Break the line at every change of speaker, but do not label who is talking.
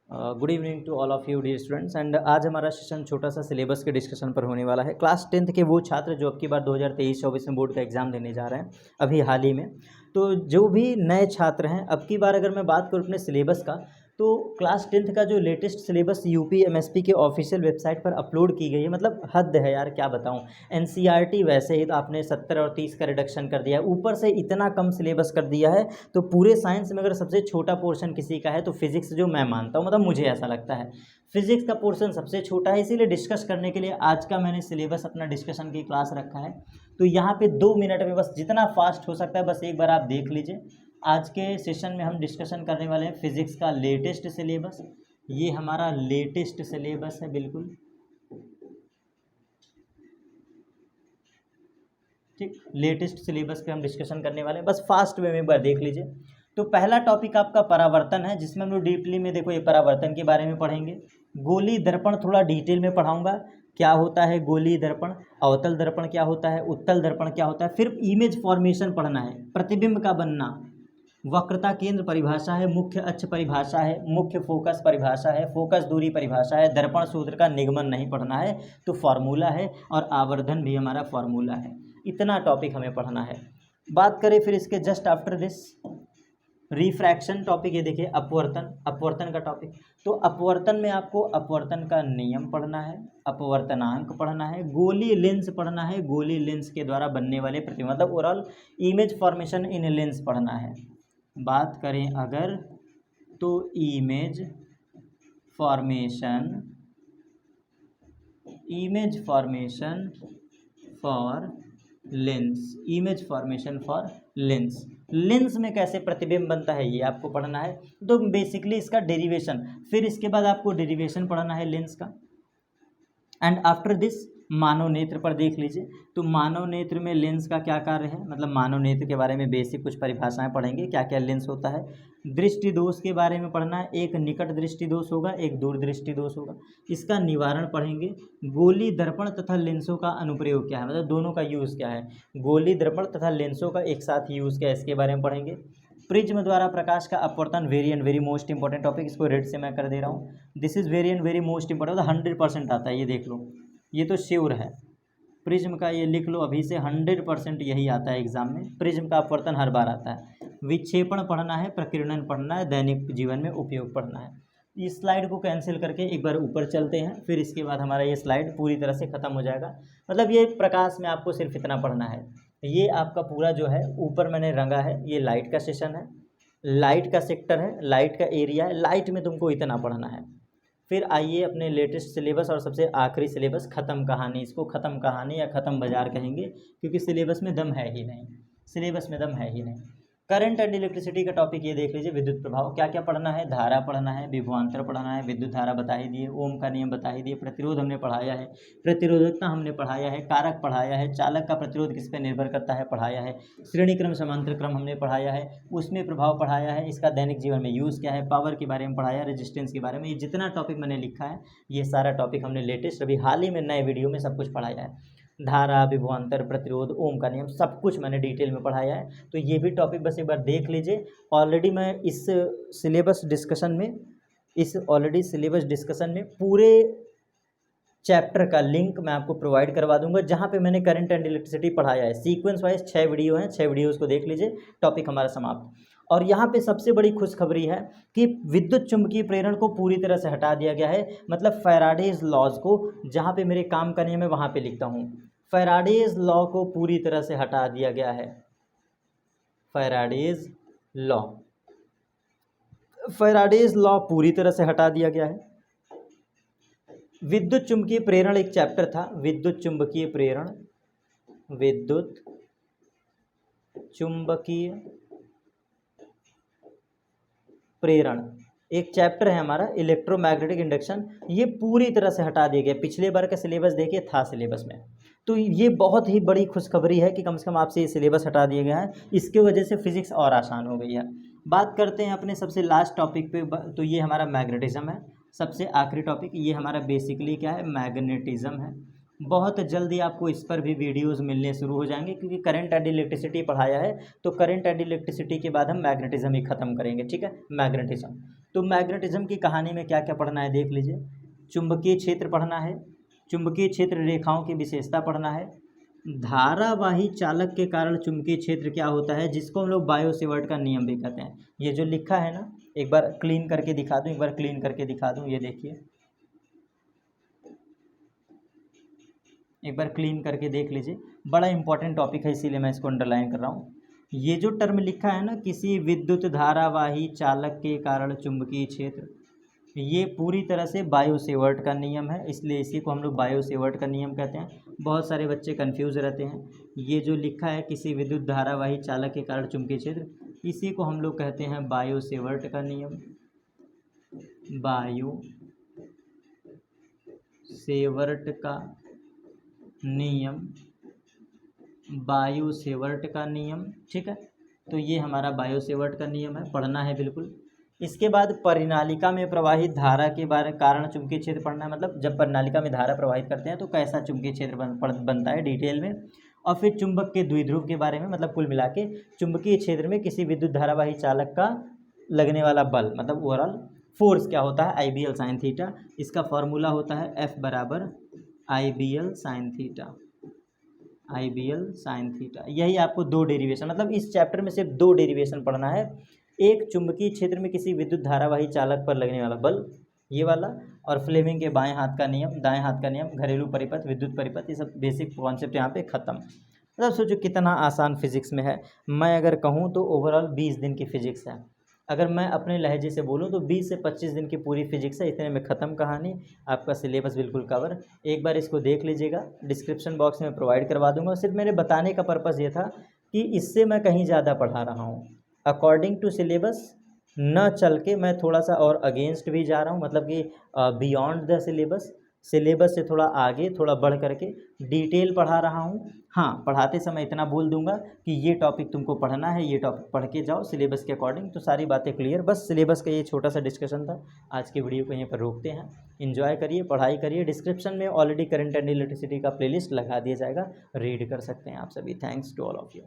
Good evening to all of you dear students. And आज हमारा session छोटा सा सिलेबस के डिस्कशन पर होने वाला है। क्लास 10th के वो छात्र जो अब की बार 2023-24 में बोर्ड का एग्ज़ाम देने जा रहे हैं अभी हाल ही में, तो जो भी नए छात्र हैं अब की बार अगर मैं बात करूँ अपने सिलेबस का, तो क्लास 10th का जो लेटेस्ट सिलेबस यूपी एमएसपी के ऑफिशियल वेबसाइट पर अपलोड की गई है, मतलब हद है यार, क्या बताऊं। एनसीईआरटी वैसे ही तो आपने 70 और 30 का रिडक्शन कर दिया है, ऊपर से इतना कम सिलेबस कर दिया है। तो पूरे साइंस में अगर सबसे छोटा पोर्शन किसी का है तो फिजिक्स, जो मैं मानता हूँ, मतलब मुझे ऐसा लगता है फिजिक्स का पोर्शन सबसे छोटा है। इसीलिए डिस्कस करने के लिए आज का मैंने सिलेबस अपना डिस्कशन की क्लास रखा है। तो यहाँ पे 2 मिनट में बस जितना फास्ट हो सकता है बस एक बार आप देख लीजिए। आज के सेशन में हम डिस्कशन करने वाले हैं फिजिक्स का लेटेस्ट सिलेबस। ये हमारा लेटेस्ट सिलेबस है, बिल्कुल ठीक। लेटेस्ट सिलेबस पे हम डिस्कशन करने वाले हैं, बस फास्ट वे में एक बार देख लीजिए। तो पहला टॉपिक आपका परावर्तन है, जिसमें हम लोग डीपली में देखो ये परावर्तन के बारे में पढ़ेंगे। गोली दर्पण थोड़ा डिटेल में पढ़ाऊंगा, क्या होता है गोली दर्पण, अवतल दर्पण क्या होता है, उत्तल दर्पण क्या होता है। फिर इमेज फॉर्मेशन पढ़ना है, प्रतिबिंब का बनना, वक्रता केंद्र परिभाषा है, मुख्य अक्ष परिभाषा है, मुख्य फोकस परिभाषा है, फोकस दूरी परिभाषा है, दर्पण सूत्र का निगमन नहीं पढ़ना है तो फार्मूला है, और आवर्धन भी हमारा फार्मूला है। इतना टॉपिक हमें पढ़ना है। बात करें फिर इसके just after this refraction topic, ये देखिए अपवर्तन, अपवर्तन का टॉपिक। तो अपवर्तन में आपको अपवर्तन का नियम पढ़ना है, अपवर्तनांक पढ़ना है, गोली लेंस पढ़ना है, गोली लेंस के द्वारा बनने वाले प्रतिबिंब, मतलब ओवरऑल इमेज फॉर्मेशन इन लेंस पढ़ना है। बात करें अगर तो image formation for Lenz, image formation for Lenz, lens में कैसे प्रतिबिंब बनता है ये आपको पढ़ना है। तो बेसिकली इसका डेरिवेशन, फिर इसके बाद आपको डेरिवेशन पढ़ना है लेंस का। एंड आफ्टर दिस मानव नेत्र पर देख लीजिए। तो मानव नेत्र में लेंस का क्या कार्य है, मतलब मानव नेत्र के बारे में बेसिक कुछ परिभाषाएं पढ़ेंगे, क्या क्या लेंस होता है। दृष्टि दोष के बारे में पढ़ना है, एक निकट दृष्टि दोष होगा, एक दूर दृष्टि दोष होगा, इसका निवारण पढ़ेंगे। गोली दर्पण तथा लेंसों का अनुप्रयोग क्या है, मतलब दोनों का यूज़ क्या है, गोली दर्पण तथा लेंसों का एक साथ यूज़ क्या है, इसके बारे में पढ़ेंगे। प्रिज्म द्वारा प्रकाश का अपवर्तन, very and very most important topic, इसको रेड से मैं कर दे रहा हूँ। This is very and very most important, 100% आता है, ये देख लो, ये तो श्योर है। प्रिज्म का ये लिख लो अभी से, 100% यही आता है एग्जाम में, प्रिज्म का अपवर्तन हर बार आता है। विक्षेपण पढ़ना है, प्रकीर्णन पढ़ना है, दैनिक जीवन में उपयोग पढ़ना है। इस स्लाइड को कैंसिल करके एक बार ऊपर चलते हैं, फिर इसके बाद हमारा ये स्लाइड पूरी तरह से ख़त्म हो जाएगा। मतलब ये प्रकाश में आपको सिर्फ इतना पढ़ना है। ये आपका पूरा जो है ऊपर मैंने रंगा है, ये लाइट का सेशन है, लाइट का सेक्टर है, लाइट का एरिया है, लाइट में तुमको इतना पढ़ना है। फिर आइए अपने लेटेस्ट सिलेबस और सबसे आखिरी सिलेबस ख़त्म कहानी, इसको ख़त्म कहानी या ख़त्म बाजार कहेंगे, क्योंकि सिलेबस में दम है ही नहीं, सिलेबस में दम है ही नहीं। करंट एंड इलेक्ट्रिसिटी का टॉपिक ये देख लीजिए, विद्युत प्रभाव क्या क्या पढ़ना है, धारा पढ़ना है, विभवांतर पढ़ना है, विद्युत धारा बता ही दिए, ओम का नियम बता ही दिए, प्रतिरोध हमने पढ़ाया है, प्रतिरोधकता हमने पढ़ाया है, कारक पढ़ाया है, चालक का प्रतिरोध किस पे निर्भर करता है पढ़ाया है, श्रेणी क्रम समांतर क्रम हमने पढ़ाया है, उसमें प्रभाव पढ़ाया है, इसका दैनिक जीवन में यूज़ क्या है, पावर के बारे में पढ़ाया, रेजिस्टेंस के बारे में। ये जितना टॉपिक मैंने लिखा है ये सारा टॉपिक हमने लेटेस्ट अभी हाल ही में नए वीडियो में सब कुछ पढ़ाया है। धारा, विभवांतर, प्रतिरोध, ओम का नियम, सब कुछ मैंने डिटेल में पढ़ाया है। तो ये भी टॉपिक बस एक बार देख लीजिए। ऑलरेडी मैं इस सिलेबस डिस्कशन में पूरे चैप्टर का लिंक मैं आपको प्रोवाइड करवा दूंगा, जहाँ पे मैंने करंट एंड इलेक्ट्रिसिटी पढ़ाया है। सीक्वेंस वाइज 6 वीडियो हैं, 6 वीडियोज़ को देख लीजिए, टॉपिक हमारा समाप्त। और यहाँ पे सबसे बड़ी खुशखबरी है कि विद्युत चुंबकीय प्रेरण को पूरी तरह से हटा दिया गया है, मतलब फैराडेज लॉज को, जहाँ पे मेरे काम का नियम है वहाँ पे लिखता हूँ, फैराडेज लॉ को पूरी तरह से हटा दिया गया है। फैराडेज लॉ पूरी तरह से हटा दिया गया है। विद्युत चुंबकीय प्रेरण एक चैप्टर था, विद्युत चुंबकीय प्रेरण एक चैप्टर है हमारा, इलेक्ट्रोमैग्नेटिक इंडक्शन, ये पूरी तरह से हटा दिया गया। पिछले बार का सिलेबस देखिए था सिलेबस में, तो ये बहुत ही बड़ी खुशखबरी है कि कम से कम आपसे ये सिलेबस हटा दिया गया है। इसके वजह से फिजिक्स और आसान हो गई है। बात करते हैं अपने सबसे लास्ट टॉपिक पे, तो ये हमारा मैग्नेटिज्म है, सबसे आखिरी टॉपिक। ये हमारा बेसिकली क्या है, मैग्नेटिज्म है। बहुत जल्दी आपको इस पर भी वीडियोस मिलने शुरू हो जाएंगे, क्योंकि करंट एंड इलेक्ट्रिसिटी पढ़ाया है, तो करंट एंड इलेक्ट्रिसिटी के बाद हम मैग्नेटिज्म ही ख़त्म करेंगे, ठीक है। मैग्नेटिज्म तो मैग्नेटिज्म की कहानी में क्या क्या पढ़ना है देख लीजिए। चुंबकीय क्षेत्र पढ़ना है, चुंबकीय क्षेत्र रेखाओं की विशेषता पढ़ना है, धारावाही चालक के कारण चुंबकीय क्षेत्र क्या होता है, जिसको हम लोग बायो सेवर्ट का नियम भी कहते हैं। ये जो लिखा है ना, एक बार क्लीन करके दिखा दूं, एक बार क्लीन करके दिखा दूं, ये देखिए, एक बार क्लीन करके देख लीजिए, बड़ा इंपॉर्टेंट टॉपिक है इसीलिए मैं इसको अंडरलाइन कर रहा हूँ। ये जो टर्म लिखा है ना, किसी विद्युत धारावाही चालक के कारण चुंबकीय क्षेत्र, ये पूरी तरह से बायो सेवर्ट का नियम है, इसलिए इसी को हम लोग बायो सेवर्ट का नियम कहते हैं। बहुत सारे बच्चे कंफ्यूज रहते हैं। ये जो लिखा है किसी विद्युत धारावाही चालक के कारण चुंबकीय क्षेत्र, इसी को हम लोग कहते हैं बायो सेवर्ट का नियम, बायो सेवर्ट का नियम, बायो सेवर्ट का नियम, ठीक है। तो ये हमारा बायो सेवर्ट का नियम है, पढ़ना है बिल्कुल। इसके बाद परिनालिका में प्रवाहित धारा के बारे कारण चुंबकीय क्षेत्र पढ़ना है, मतलब जब परिनालिका में धारा प्रवाहित करते हैं तो कैसा चुंबकीय क्षेत्र बनता है डिटेल में। और फिर चुंबक के द्विध्रुव के बारे में, मतलब कुल मिला के चुंबकीय क्षेत्र में किसी विद्युत धारावाही चालक का लगने वाला बल, मतलब ओवरऑल फोर्स क्या होता है, IBL साइन थीटा। इसका फॉर्मूला होता है F बराबर IBL sine theta, IBL sine theta. यही आपको दो डेरिवेशन, मतलब इस चैप्टर में सिर्फ दो डेरिवेशन पढ़ना है। एक चुंबकीय क्षेत्र में किसी विद्युत धारावाही चालक पर लगने वाला बल, ये वाला, और फ्लेमिंग के बाएं हाथ का नियम, दाएं हाथ का नियम, घरेलू परिपथ, विद्युत परिपथ, ये सब बेसिक कॉन्सेप्ट यहाँ पे खत्म। मतलब सोचो कितना आसान फिजिक्स में है। मैं अगर कहूँ तो ओवरऑल 20 दिन की फिजिक्स है। अगर मैं अपने लहजे से बोलूँ तो 20 से 25 दिन की पूरी फिजिक्स है, इतने में ख़त्म कहानी, आपका सिलेबस बिल्कुल कवर। एक बार इसको देख लीजिएगा, डिस्क्रिप्शन बॉक्स में प्रोवाइड करवा दूंगा। सिर्फ मेरे बताने का पर्पज़ ये था कि इससे मैं कहीं ज़्यादा पढ़ा रहा हूँ, अकॉर्डिंग टू सिलेबस न चल के मैं थोड़ा सा और अगेंस्ट भी जा रहा हूँ, मतलब कि बियॉन्ड द सिलेबस, सिलेबस से थोड़ा आगे, थोड़ा बढ़ करके डिटेल पढ़ा रहा हूँ। हाँ, पढ़ाते समय इतना बोल दूंगा कि ये टॉपिक तुमको पढ़ना है, ये टॉपिक पढ़ के जाओ सिलेबस के अकॉर्डिंग, तो सारी बातें क्लियर। बस सिलेबस का ये छोटा सा डिस्कशन था। आज की वीडियो को यहीं पर रोकते हैं। एंजॉय करिए, पढ़ाई करिए। डिस्क्रिप्शन में ऑलरेडी करंट एंड इलेक्ट्रिसिटी का प्लेलिस्ट लगा दिया जाएगा, रीड कर सकते हैं आप सभी। Thanks to all of you.